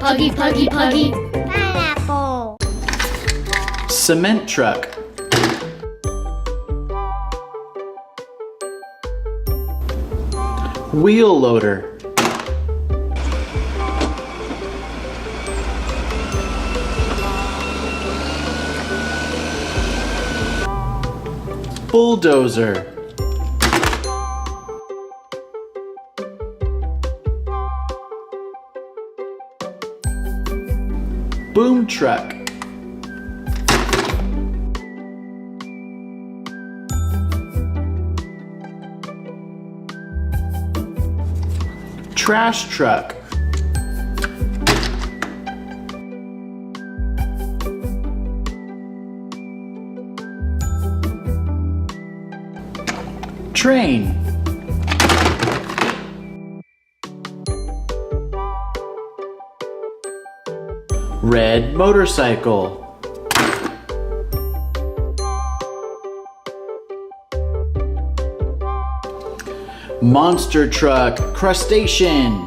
Puggy, Puggy, Puggy. Pineapple. Cement truck. Wheel loader. Bulldozer. Boom truck. Trash truck. Train. Red motorcycle. Monster truck, crustacean.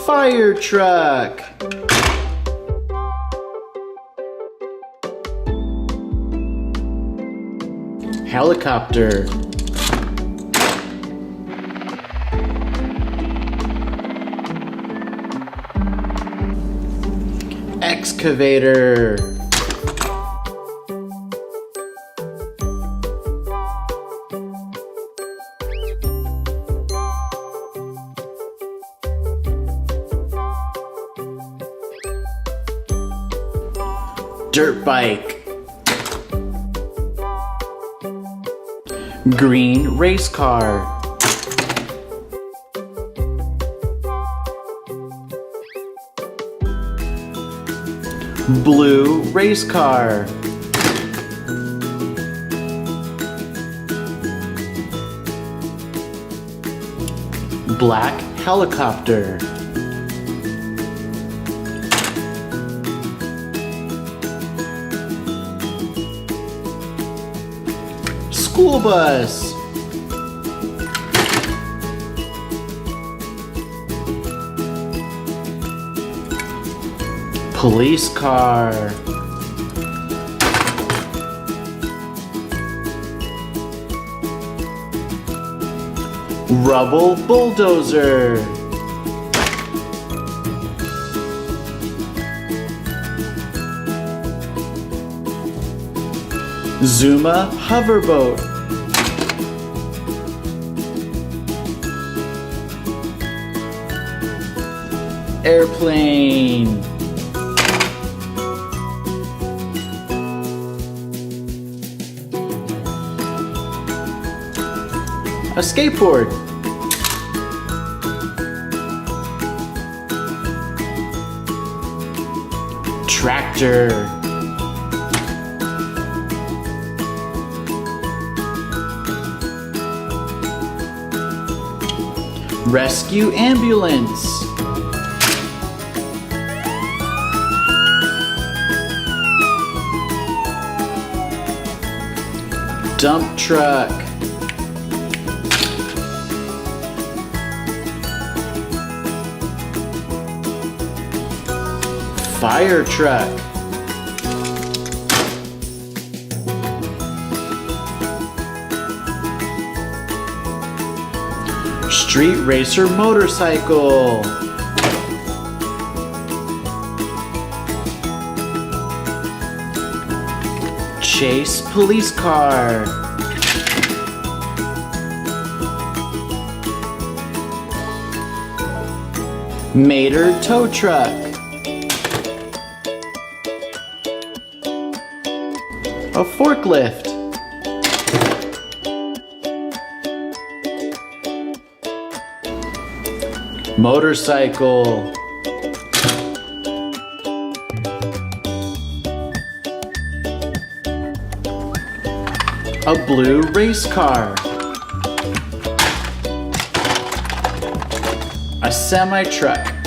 Fire truck. Helicopter. Excavator. Dirt bike. Green race car. Blue race car. Black helicopter. School bus. Police car. Rubble bulldozer. Zuma hoverboat. Airplane. A skateboard. Tractor. Rescue ambulance. Dump truck. Fire truck. Street racer motorcycle. Chase police car. Mater tow truck. A forklift. Motorcycle. A blue race car. A semi-truck.